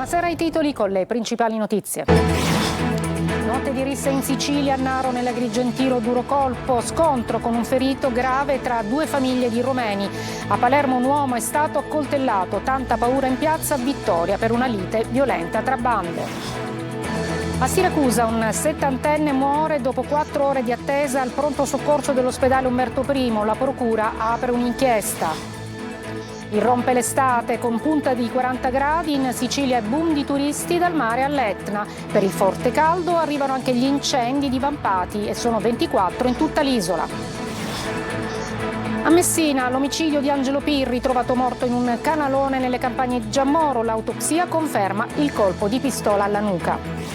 Buonasera ai titoli con le principali notizie. Notte di rissa in Sicilia, a Naro nell'Agrigentino duro colpo, scontro con un ferito grave tra due famiglie di romeni. A Palermo un uomo è stato accoltellato, tanta paura in piazza, vittoria per una lite violenta tra bande. A Siracusa un 70enne muore dopo 4 ore di attesa al pronto soccorso dell'ospedale Umberto I. La procura apre un'inchiesta. Irrompe l'estate con punta di 40 gradi, in Sicilia boom di turisti dal mare all'Etna. Per il forte caldo arrivano anche gli incendi divampati e sono 24 in tutta l'isola. A Messina l'omicidio di Angelo Pirri, trovato morto in un canalone nelle campagne di Giammoro. L'autopsia conferma il colpo di pistola alla nuca.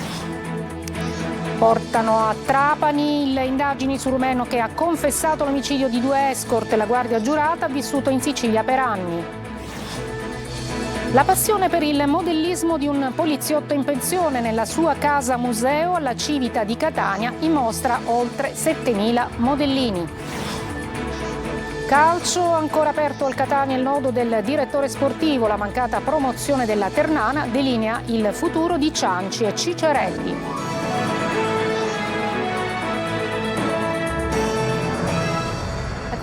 Portano a Trapani le indagini sul rumeno che ha confessato l'omicidio di 2 escort. La guardia giurata ha vissuto in Sicilia per anni. La passione per il modellismo di un poliziotto in pensione. Nella sua casa museo alla Civita di Catania mostra oltre 7.000 modellini. Calcio, ancora aperto al Catania il nodo del direttore sportivo. La mancata promozione della Ternana delinea il futuro di Cianci e Cicerelli.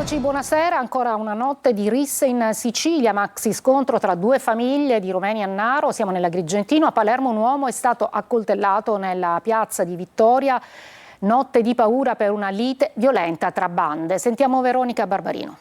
Buonasera, ancora una notte di risse in Sicilia, maxi scontro tra due famiglie di romeni a Naro, siamo nell'Agrigentino. A Palermo un uomo è stato accoltellato nella piazza di Vittoria, notte di paura per una lite violenta tra bande. Sentiamo Veronica Barbarino.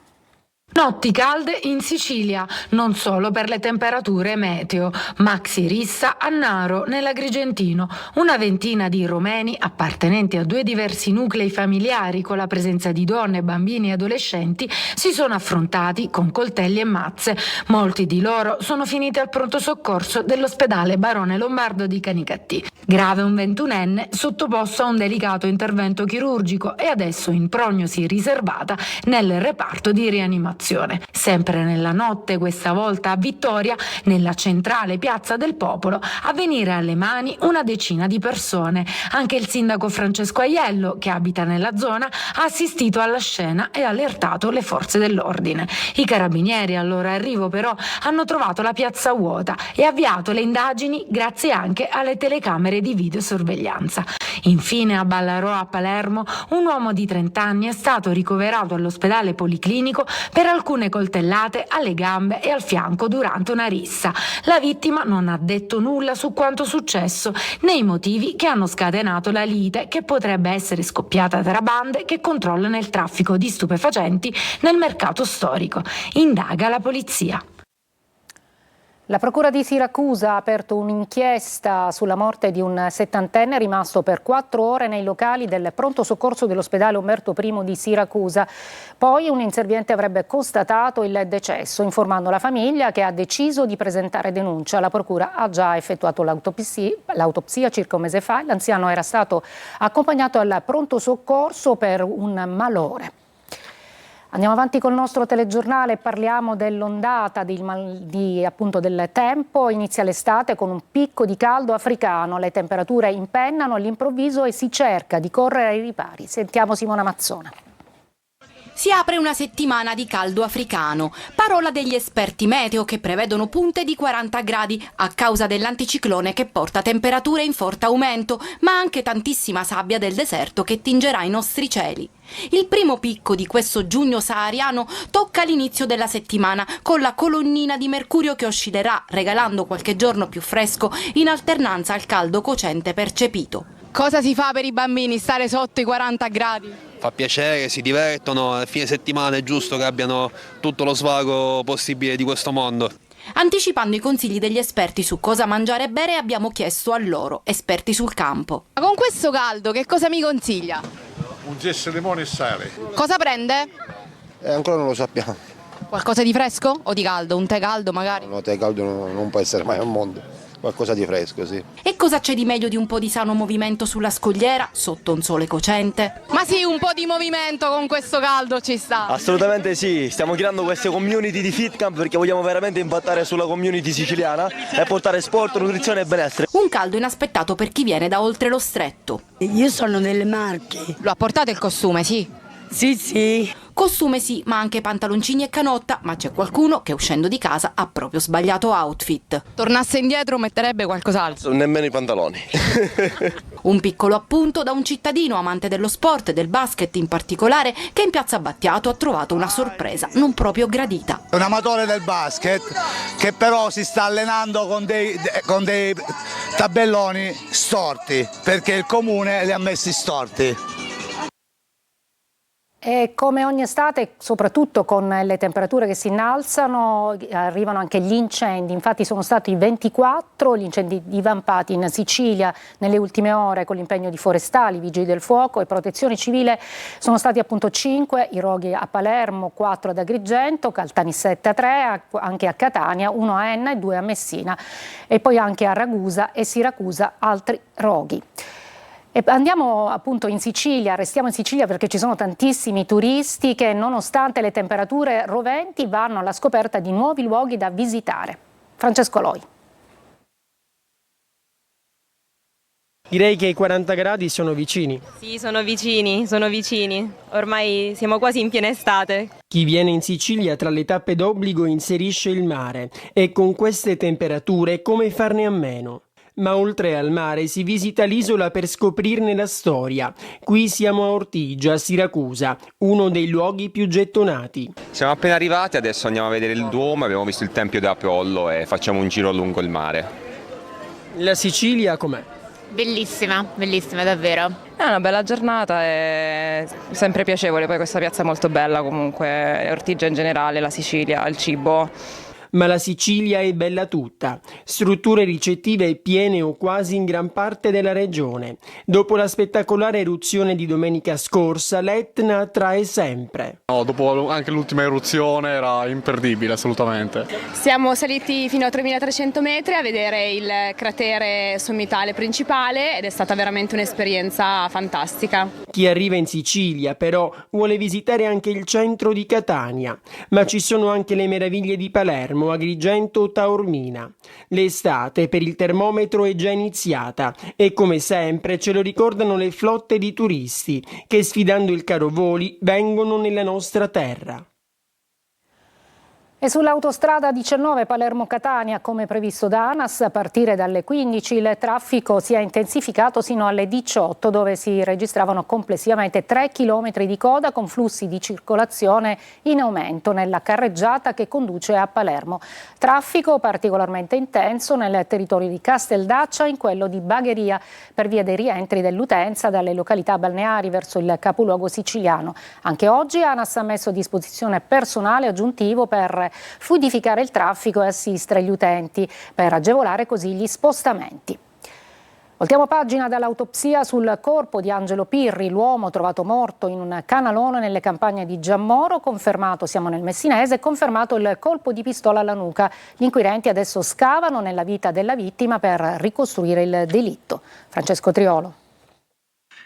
Notti calde in Sicilia, non solo per le temperature meteo. Maxi rissa a Naro, nell'Agrigentino. Una ventina di romeni appartenenti a 2 diversi nuclei familiari con la presenza di donne, bambini e adolescenti si sono affrontati con coltelli e mazze. Molti di loro sono finiti al pronto soccorso dell'ospedale Barone Lombardo di Canicattì. Grave un 21enne sottoposto a un delicato intervento chirurgico e adesso in prognosi riservata nel reparto di rianimazione. Sempre nella notte, questa volta a Vittoria, nella centrale piazza del popolo, a venire alle mani una decina di persone. Anche il sindaco Francesco Aiello, che abita nella zona, ha assistito alla scena e allertato le forze dell'ordine. I carabinieri al loro arrivo però hanno trovato la piazza vuota e avviato le indagini grazie anche alle telecamere di videosorveglianza. Infine a Ballarò a Palermo un uomo di 30 anni è stato ricoverato all'ospedale policlinico per alcune coltellate alle gambe e al fianco durante una rissa. La vittima non ha detto nulla su quanto successo né i motivi che hanno scatenato la lite, che potrebbe essere scoppiata tra bande che controllano il traffico di stupefacenti nel mercato storico. Indaga la polizia. La Procura di Siracusa ha aperto un'inchiesta sulla morte di un 70enne rimasto per 4 ore nei locali del pronto soccorso dell'ospedale Umberto I di Siracusa. Poi un inserviente avrebbe constatato il decesso, informando la famiglia che ha deciso di presentare denuncia. La Procura ha già effettuato l'autopsia circa un mese fa. L'anziano era stato accompagnato al pronto soccorso per un malore. Andiamo avanti col nostro telegiornale, parliamo dell'ondata appunto del tempo. Inizia l'estate con un picco di caldo africano, le temperature impennano all'improvviso e si cerca di correre ai ripari. Sentiamo Simona Mazzona. Si apre una settimana di caldo africano, parola degli esperti meteo che prevedono punte di 40 gradi a causa dell'anticiclone che porta temperature in forte aumento, ma anche tantissima sabbia del deserto che tingerà i nostri cieli. Il primo picco di questo giugno sahariano tocca l'inizio della settimana con la colonnina di mercurio che oscillerà, regalando qualche giorno più fresco in alternanza al caldo cocente percepito. Cosa si fa per i bambini stare sotto i 40 gradi? Fa piacere, si divertono, a fine settimana è giusto che abbiano tutto lo svago possibile di questo mondo. Anticipando i consigli degli esperti su cosa mangiare e bere, abbiamo chiesto a loro, esperti sul campo. Ma con questo caldo che cosa mi consiglia? Un gesso limone e sale. Cosa prende? Ancora non lo sappiamo. Qualcosa di fresco o di caldo? Un tè caldo magari? No, tè caldo non può essere mai al mondo. Qualcosa di fresco, sì. E cosa c'è di meglio di un po' di sano movimento sulla scogliera, sotto un sole cocente? Ma sì, un po' di movimento con questo caldo ci sta. Assolutamente sì, stiamo creando queste community di FitCamp perché vogliamo veramente impattare sulla community siciliana e portare sport, nutrizione e benessere. Un caldo inaspettato per chi viene da oltre lo stretto. Io sono delle Marche. Lo ha portato il costume, sì? Sì. Costume sì, ma anche pantaloncini e canotta, ma c'è qualcuno che uscendo di casa ha proprio sbagliato outfit. Tornasse indietro metterebbe qualcos'altro. Nemmeno i pantaloni. Un piccolo appunto da un cittadino amante dello sport e del basket in particolare, che in piazza Battiato ha trovato una sorpresa non proprio gradita. È un amatore del basket che però si sta allenando con dei tabelloni storti, perché il comune li ha messi storti. E come ogni estate, soprattutto con le temperature che si innalzano, arrivano anche gli incendi. Infatti sono stati 24 gli incendi divampati in Sicilia nelle ultime ore con l'impegno di forestali, vigili del fuoco e protezione civile. Sono stati appunto 5 i roghi a Palermo, 4 ad Agrigento, Caltanissetta 3, anche a Catania, 1 a Enna e 2 a Messina e poi anche a Ragusa e Siracusa altri roghi. E andiamo appunto in Sicilia, restiamo in Sicilia perché ci sono tantissimi turisti che nonostante le temperature roventi vanno alla scoperta di nuovi luoghi da visitare. Francesco Loi. Direi che i 40 gradi sono vicini. Sì, sono vicini. Ormai siamo quasi in piena estate. Chi viene in Sicilia tra le tappe d'obbligo inserisce il mare e con queste temperature come farne a meno? Ma oltre al mare si visita l'isola per scoprirne la storia. Qui siamo a Ortigia, Siracusa, uno dei luoghi più gettonati. Siamo appena arrivati, adesso andiamo a vedere il Duomo, abbiamo visto il Tempio d'Apollo e facciamo un giro lungo il mare. La Sicilia com'è? Bellissima davvero. È una bella giornata, è sempre piacevole, poi questa piazza è molto bella comunque, Ortigia in generale, la Sicilia, il cibo. Ma la Sicilia è bella tutta, strutture ricettive piene o quasi in gran parte della regione. Dopo la spettacolare eruzione di domenica scorsa, l'Etna attrae sempre. Dopo anche l'ultima eruzione era imperdibile assolutamente. Siamo saliti fino a 3300 metri a vedere il cratere sommitale principale ed è stata veramente un'esperienza fantastica. Chi arriva in Sicilia però vuole visitare anche il centro di Catania, ma ci sono anche le meraviglie di Palermo, Agrigento o Taormina. L'estate per il termometro è già iniziata e come sempre ce lo ricordano le flotte di turisti che sfidando il caro voli vengono nella nostra terra. E sull'autostrada 19 Palermo-Catania, come previsto da ANAS, a partire dalle 15 il traffico si è intensificato sino alle 18, dove si registravano complessivamente 3 chilometri di coda con flussi di circolazione in aumento nella carreggiata che conduce a Palermo. Traffico particolarmente intenso nel territorio di Casteldaccia e in quello di Bagheria per via dei rientri dell'utenza dalle località balneari verso il capoluogo siciliano. Anche oggi ANAS ha messo a disposizione personale aggiuntivo per fluidificare il traffico e assistere gli utenti per agevolare così gli spostamenti. Voltiamo pagina dall'autopsia sul corpo di Angelo Pirri, l'uomo trovato morto in un canalone nelle campagne di Giammoro, confermato, siamo nel Messinese, confermato il colpo di pistola alla nuca. Gli inquirenti adesso scavano nella vita della vittima per ricostruire il delitto. Francesco Triolo.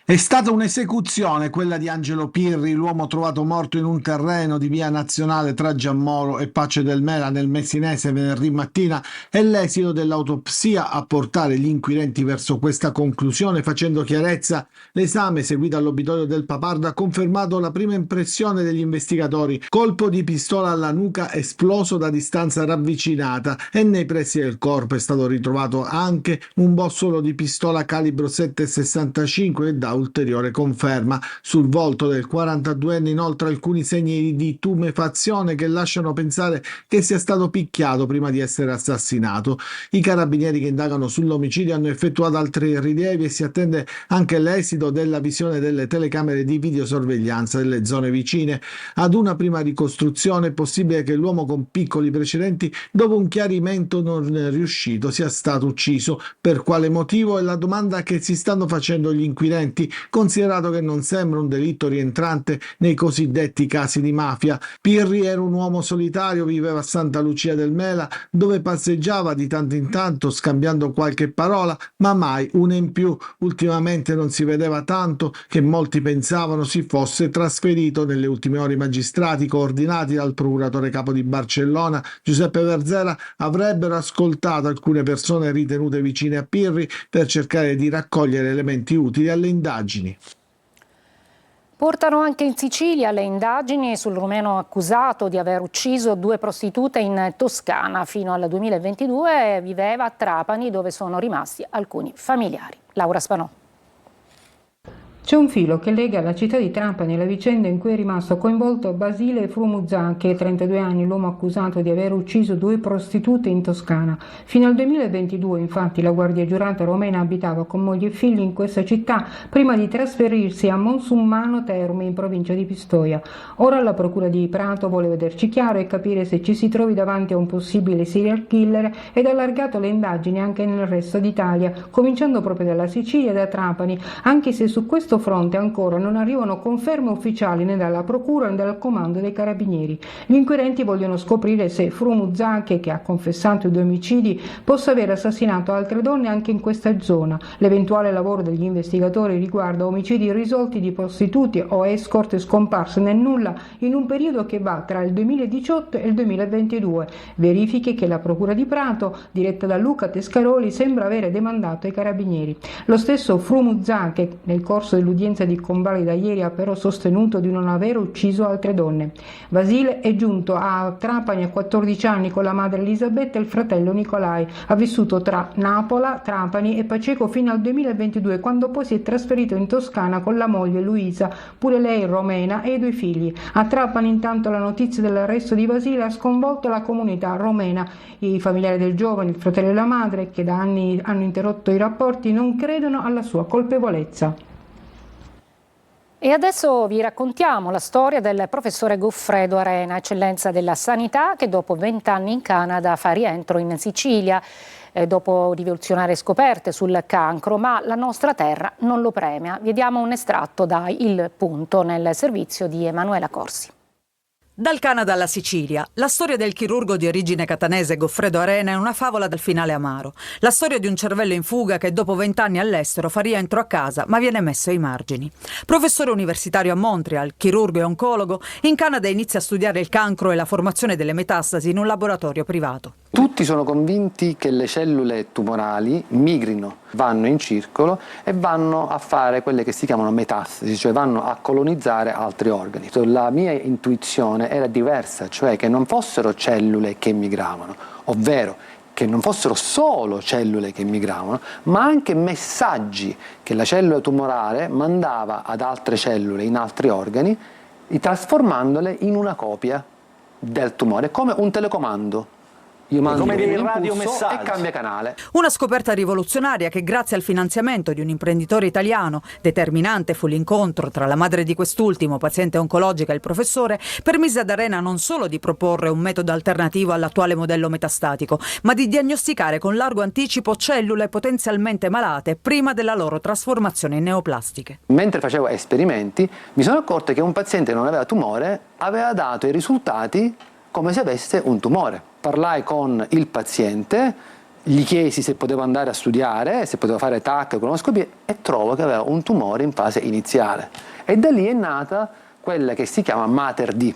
È stata un'esecuzione quella di Angelo Pirri, l'uomo trovato morto in un terreno di via Nazionale tra Giammoro e Pace del Mela nel Messinese venerdì mattina. È l'esito dell'autopsia a portare gli inquirenti verso questa conclusione, facendo chiarezza. L'esame eseguito all'obitorio del Papardo ha confermato la prima impressione degli investigatori: colpo di pistola alla nuca esploso da distanza ravvicinata, e nei pressi del corpo è stato ritrovato anche un bossolo di pistola calibro 7,65 e dà ulteriore conferma. Sul volto del 42enne inoltre alcuni segni di tumefazione che lasciano pensare che sia stato picchiato prima di essere assassinato. I carabinieri che indagano sull'omicidio hanno effettuato altri rilievi e si attende anche l'esito della visione delle telecamere di videosorveglianza delle zone vicine. Ad una prima ricostruzione è possibile che l'uomo con piccoli precedenti, dopo un chiarimento non riuscito, sia stato ucciso. Per quale motivo è la domanda che si stanno facendo gli inquirenti, considerato che non sembra un delitto rientrante nei cosiddetti casi di mafia. Pirri era un uomo solitario, viveva a Santa Lucia del Mela, dove passeggiava di tanto in tanto scambiando qualche parola, ma mai una in più. Ultimamente non si vedeva tanto che molti pensavano si fosse trasferito. Nelle ultime ore i magistrati, coordinati dal procuratore capo di Barcellona Giuseppe Verzera, avrebbero ascoltato alcune persone ritenute vicine a Pirri per cercare di raccogliere elementi utili alle indagini. Portano anche in Sicilia le indagini sul rumeno accusato di aver ucciso 2 prostitute in Toscana. Fino al 2022 viveva a Trapani, dove sono rimasti alcuni familiari. Laura Spanò. C'è un filo che lega la città di Trapani alla vicenda in cui è rimasto coinvolto Basile Frumuzacche, 32 anni, l'uomo accusato di aver ucciso 2 prostitute in Toscana. Fino al 2022, infatti, la guardia giurata romena abitava con moglie e figli in questa città prima di trasferirsi a Monsummano Terme, in provincia di Pistoia. Ora la procura di Prato vuole vederci chiaro e capire se ci si trovi davanti a un possibile serial killer ed ha allargato le indagini anche nel resto d'Italia, cominciando proprio dalla Sicilia e da Trapani, anche se su questo fronte ancora non arrivano conferme ufficiali né dalla procura né dal comando dei carabinieri. Gli inquirenti vogliono scoprire se Frumuzacche, che ha confessato i 2 omicidi, possa aver assassinato altre donne anche in questa zona. L'eventuale lavoro degli investigatori riguarda omicidi risolti di prostituti o escort scomparse nel nulla in un periodo che va tra il 2018 e il 2022. Verifiche che la procura di Prato, diretta da Luca Tescaroli, sembra avere demandato ai carabinieri. Lo stesso Frumuzacche, nel corso dell'udienza di convalida ieri, ha però sostenuto di non aver ucciso altre donne. Basile è giunto a Trapani a 14 anni con la madre Elisabetta e il fratello Nicolai. Ha vissuto tra Napola, Trapani e Paceco fino al 2022, quando poi si è trasferito in Toscana con la moglie Luisa, pure lei romena, e i 2 figli. A Trapani intanto la notizia dell'arresto di Basile ha sconvolto la comunità romena. I familiari del giovane, il fratello e la madre, che da anni hanno interrotto i rapporti, non credono alla sua colpevolezza. E adesso vi raccontiamo la storia del professore Goffredo Arena, eccellenza della sanità, che dopo 20 anni in Canada fa rientro in Sicilia dopo rivoluzionarie scoperte sul cancro, ma la nostra terra non lo premia. Vediamo un estratto da Il Punto nel servizio di Emanuela Corsi. Dal Canada alla Sicilia, la storia del chirurgo di origine catanese Goffredo Arena è una favola dal finale amaro. La storia di un cervello in fuga che dopo 20 anni all'estero fa rientro a casa ma viene messo ai margini. Professore universitario a Montreal, chirurgo e oncologo, in Canada inizia a studiare il cancro e la formazione delle metastasi in un laboratorio privato. Tutti sono convinti che le cellule tumorali migrino, vanno in circolo e vanno a fare quelle che si chiamano metastasi, cioè vanno a colonizzare altri organi. La mia intuizione era diversa, cioè che non fossero cellule che migravano, ovvero che non fossero solo cellule che migravano, ma anche messaggi che la cellula tumorale mandava ad altre cellule in altri organi, trasformandole in una copia del tumore, come un telecomando. Io mando come dei un radiomessaggi e cambia canale. Una scoperta rivoluzionaria che, grazie al finanziamento di un imprenditore italiano, determinante fu l'incontro tra la madre di quest'ultimo, paziente oncologica, e il professore, permise ad Arena non solo di proporre un metodo alternativo all'attuale modello metastatico, ma di diagnosticare con largo anticipo cellule potenzialmente malate prima della loro trasformazione in neoplastiche. Mentre facevo esperimenti, mi sono accorto che un paziente che non aveva tumore aveva dato i risultati come se avesse un tumore. Parlai con il paziente, gli chiesi se potevo andare a studiare, se potevo fare TAC, colonoscopie, e trovo che aveva un tumore in fase iniziale. E da lì è nata quella che si chiama MATER-D.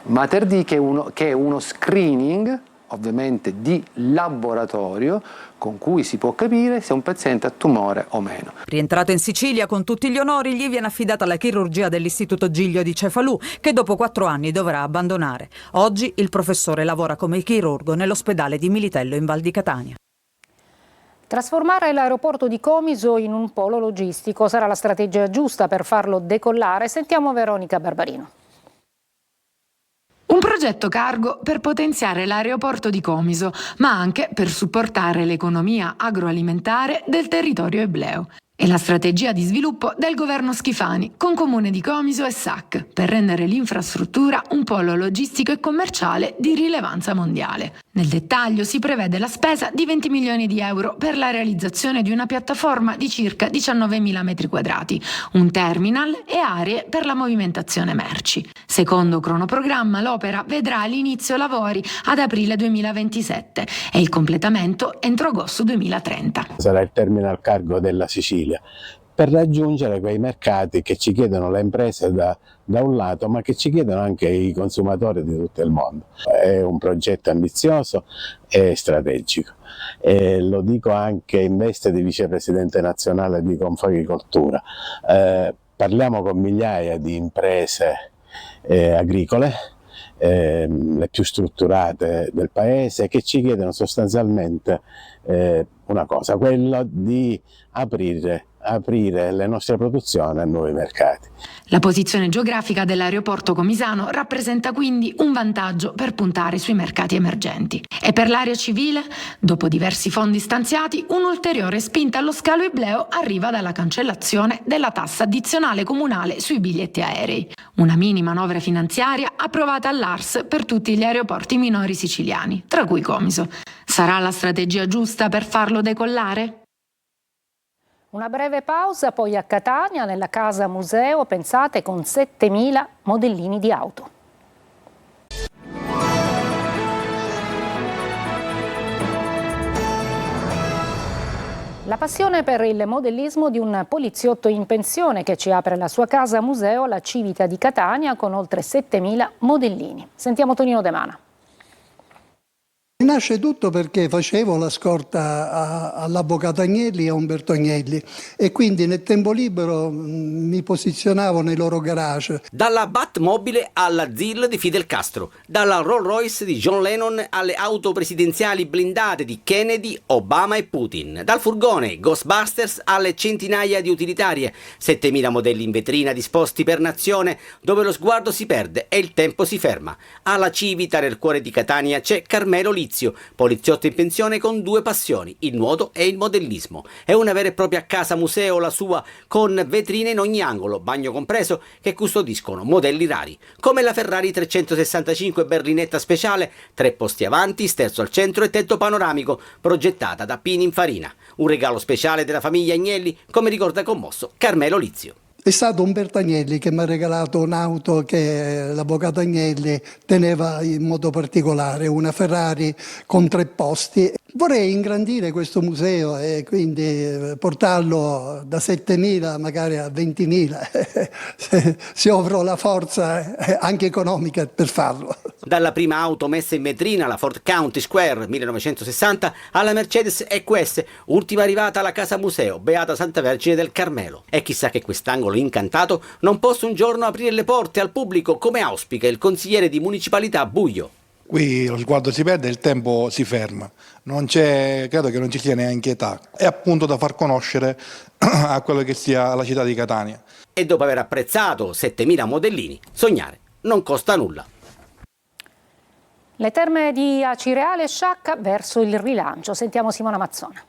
MATER-D che è uno screening, ovviamente di laboratorio, con cui si può capire se un paziente ha tumore o meno. Rientrato in Sicilia con tutti gli onori, gli viene affidata la chirurgia dell'Istituto Giglio di Cefalù, che dopo 4 anni dovrà abbandonare. Oggi il professore lavora come chirurgo nell'ospedale di Militello in Val di Catania. Trasformare l'aeroporto di Comiso in un polo logistico sarà la strategia giusta per farlo decollare. Sentiamo Veronica Barbarino. Un progetto cargo per potenziare l'aeroporto di Comiso, ma anche per supportare l'economia agroalimentare del territorio ebleo. È la strategia di sviluppo del governo Schifani con Comune di Comiso e SAC per rendere l'infrastruttura un polo logistico e commerciale di rilevanza mondiale. Nel dettaglio si prevede la spesa di 20 milioni di euro per la realizzazione di una piattaforma di circa 19.000 metri quadrati, un terminal e aree per la movimentazione merci. Secondo cronoprogramma, l'opera vedrà l'inizio lavori ad aprile 2027 e il completamento entro agosto 2030. Sarà il terminal cargo della Sicilia, per raggiungere quei mercati che ci chiedono le imprese da un lato, ma che ci chiedono anche i consumatori di tutto il mondo. È un progetto ambizioso e strategico, e lo dico anche in veste di vicepresidente nazionale di Confagricoltura. parliamo con migliaia di imprese agricole, le più strutturate del paese, che ci chiedono sostanzialmente una cosa, quella di aprire le nostre produzioni a nuovi mercati. La posizione geografica dell'aeroporto comisano rappresenta quindi un vantaggio per puntare sui mercati emergenti. E per l'area civile, dopo diversi fondi stanziati, un'ulteriore spinta allo scalo ibleo arriva dalla cancellazione della tassa addizionale comunale sui biglietti aerei. Una mini manovra finanziaria approvata all'ARS per tutti gli aeroporti minori siciliani, tra cui Comiso. Sarà la strategia giusta per farlo decollare? Una breve pausa, poi a Catania, nella casa museo, pensate, con 7.000 modellini di auto. La passione per il modellismo di un poliziotto in pensione che ci apre la sua casa museo alla Civita di Catania con oltre 7.000 modellini. Sentiamo Tonino De Mana. Nasce tutto perché facevo la scorta all'avvocato Agnelli e a Umberto Agnelli e quindi nel tempo libero mi posizionavo nei loro garage. Dalla Batmobile alla ZIL di Fidel Castro, dalla Rolls Royce di John Lennon alle auto presidenziali blindate di Kennedy, Obama e Putin, dal furgone Ghostbusters alle centinaia di utilitarie, 7.000 modelli in vetrina disposti per nazione dove lo sguardo si perde e il tempo si ferma. Alla Civita nel cuore di Catania c'è Carmelo Lizio, poliziotto in pensione con due passioni, il nuoto e il modellismo. È una vera e propria casa museo la sua, con vetrine in ogni angolo, bagno compreso, che custodiscono modelli rari, come la Ferrari 365 berlinetta speciale, 3 posti avanti, sterzo al centro e tetto panoramico, progettata da Pininfarina. Un regalo speciale della famiglia Agnelli, come ricorda commosso Carmelo Lizio. È stato Umberto Agnelli che mi ha regalato un'auto che l'avvocato Agnelli teneva in modo particolare, una Ferrari con 3 posti. Vorrei ingrandire questo museo e quindi portarlo da 7.000 magari a 20.000, se avrò la forza anche economica per farlo. Dalla prima auto messa in vetrina, la Ford County Square 1960, alla Mercedes EQS, ultima arrivata alla Casa Museo, Beata Santa Vergine del Carmelo. E chissà che quest'angolo incantato non possa un giorno aprire le porte al pubblico come auspica il consigliere di municipalità Buio. Qui lo sguardo si perde e il tempo si ferma, credo che non ci sia neanche età, è appunto da far conoscere a quello che sia la città di Catania. E dopo aver apprezzato 7.000 modellini, sognare non costa nulla. Le terme di Acireale e Sciacca verso il rilancio. Sentiamo Simona Mazzona.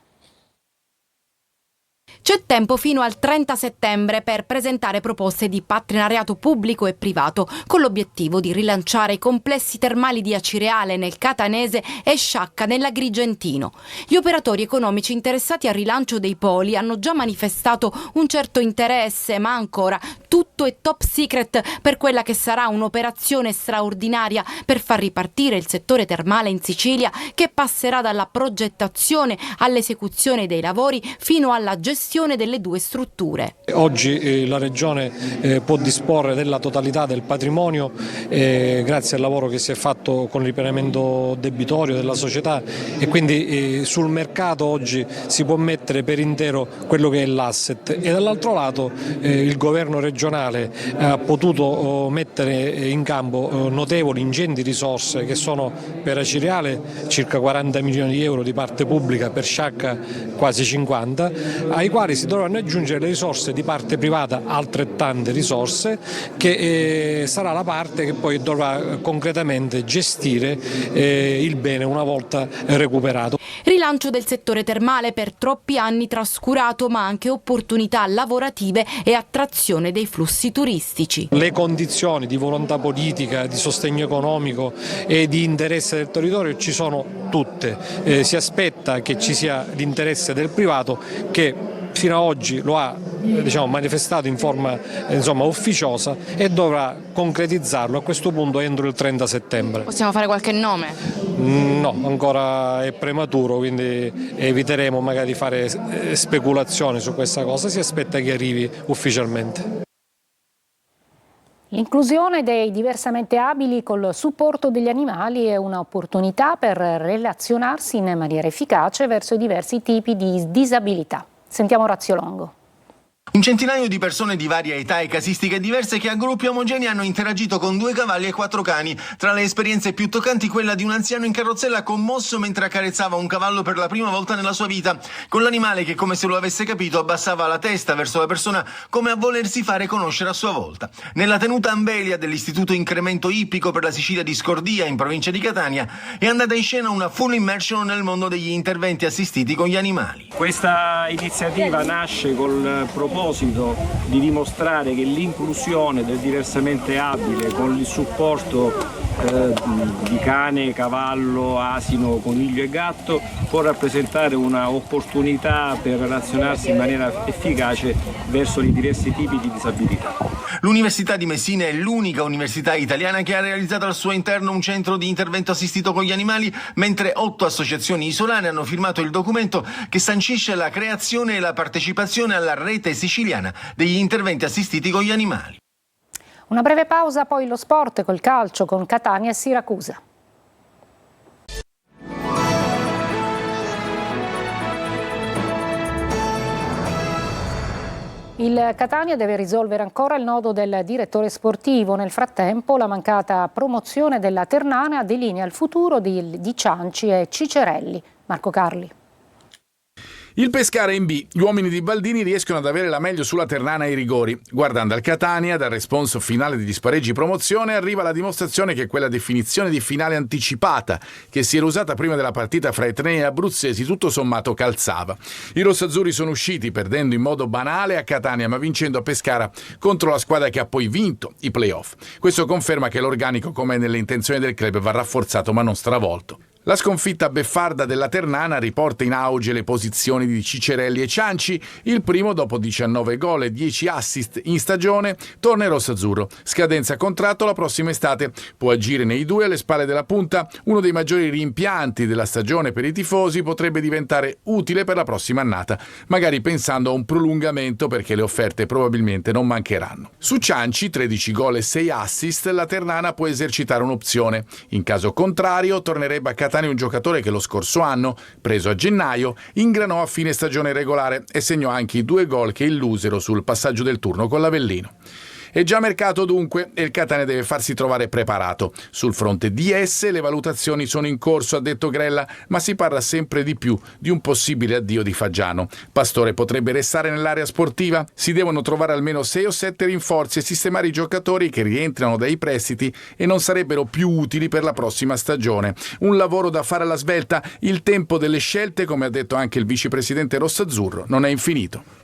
C'è tempo fino al 30 settembre per presentare proposte di partenariato pubblico e privato con l'obiettivo di rilanciare i complessi termali di Acireale nel Catanese e Sciacca nell'Agrigentino. Gli operatori economici interessati al rilancio dei poli hanno già manifestato un certo interesse, ma ancora tutto è top secret per quella che sarà un'operazione straordinaria per far ripartire il settore termale in Sicilia, che passerà dalla progettazione all'esecuzione dei lavori fino alla gestione delle due strutture. Oggi la Regione può disporre della totalità del patrimonio grazie al lavoro che si è fatto con il ripianamento debitorio della società, e quindi sul mercato oggi si può mettere per intero quello che è l'asset, e dall'altro lato il governo regionale ha potuto mettere in campo notevoli, ingenti risorse che sono per Acireale circa 40 milioni di euro di parte pubblica, per Sciacca quasi 50, ai quali si dovranno aggiungere le risorse di parte privata, altrettante risorse, che sarà la parte che poi dovrà concretamente gestire il bene una volta recuperato. Rilancio del settore termale per troppi anni trascurato, ma anche opportunità lavorative e attrazione dei flussi turistici. Le condizioni di volontà politica, di sostegno economico e di interesse del territorio ci sono tutte. Si aspetta che ci sia l'interesse del privato, che fino ad oggi lo ha manifestato in forma ufficiosa, e dovrà concretizzarlo a questo punto entro il 30 settembre. Possiamo fare qualche nome? No, ancora è prematuro, quindi eviteremo magari di fare speculazioni su questa cosa, si aspetta che arrivi ufficialmente. L'inclusione dei diversamente abili col supporto degli animali è un'opportunità per relazionarsi in maniera efficace verso i diversi tipi di disabilità. Sentiamo Orazio Longo. Un centinaio di persone di varia età e casistiche diverse che a gruppi omogenei hanno interagito con 2 cavalli e 4 cani. Tra le esperienze più toccanti quella di un anziano in carrozzella commosso mentre accarezzava un cavallo per la prima volta nella sua vita, con l'animale che, come se lo avesse capito, abbassava la testa verso la persona come a volersi fare conoscere a sua volta. Nella tenuta Ambelia dell'Istituto Incremento Ippico per la Sicilia di Scordia, in provincia di Catania, è andata in scena una full immersion nel mondo degli interventi assistiti con gli animali. Questa iniziativa nasce col proposito di dimostrare che l'inclusione del diversamente abile con il supporto di cane, cavallo, asino, coniglio e gatto può rappresentare una opportunità per relazionarsi in maniera efficace verso i diversi tipi di disabilità. L'Università di Messina è l'unica università italiana che ha realizzato al suo interno un centro di intervento assistito con gli animali, mentre 8 associazioni isolane hanno firmato il documento che sancisce la creazione e la partecipazione alla rete siciliana degli interventi assistiti con gli animali. Una breve pausa, poi lo sport col calcio con Catania e Siracusa. Il Catania deve risolvere ancora il nodo del direttore sportivo. Nel frattempo la mancata promozione della Ternana delinea il futuro di Cianci e Cicerelli. Marco Carli. Il Pescara in B. Gli uomini di Baldini riescono ad avere la meglio sulla Ternana ai rigori. Guardando al Catania, dal responso finale degli spareggi promozione, arriva la dimostrazione che quella definizione di finale anticipata, che si era usata prima della partita fra etnei e abruzzesi, tutto sommato calzava. I rossazzurri sono usciti, perdendo in modo banale a Catania, ma vincendo a Pescara contro la squadra che ha poi vinto i play-off. Questo conferma che l'organico, come è nelle intenzioni del club, va rafforzato ma non stravolto. La sconfitta beffarda della Ternana riporta in auge le posizioni di Cicerelli e Cianci. Il primo, dopo 19 gol e 10 assist in stagione, torna in rossazzurro. Scadenza contratto la prossima estate. Può agire nei due alle spalle della punta. Uno dei maggiori rimpianti della stagione per i tifosi potrebbe diventare utile per la prossima annata, magari pensando a un prolungamento perché le offerte probabilmente non mancheranno. Su Cianci, 13 gol e 6 assist, la Ternana può esercitare un'opzione. In caso contrario, tornerebbe a Catania un giocatore che lo scorso anno, preso a gennaio, ingranò a fine stagione regolare e segnò anche i 2 gol che illusero sul passaggio del turno con l'Avellino. È già mercato dunque e il Catania deve farsi trovare preparato. Sul fronte DS le valutazioni sono in corso, ha detto Grella, ma si parla sempre di più di un possibile addio di Faggiano. Pastore potrebbe restare nell'area sportiva? Si devono trovare almeno 6 o 7 rinforzi e sistemare i giocatori che rientrano dai prestiti e non sarebbero più utili per la prossima stagione. Un lavoro da fare alla svelta, il tempo delle scelte, come ha detto anche il vicepresidente rossazzurro, non è infinito.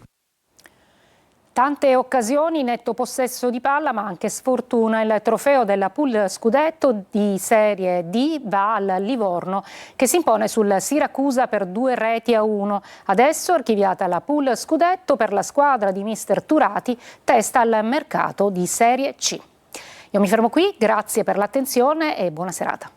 Tante occasioni, netto possesso di palla, ma anche sfortuna. Il trofeo della Pool Scudetto di Serie D va al Livorno, che si impone sul Siracusa per 2-1. Adesso, archiviata la Pool Scudetto per la squadra di mister Turati, testa al mercato di Serie C. Io mi fermo qui, grazie per l'attenzione e buona serata.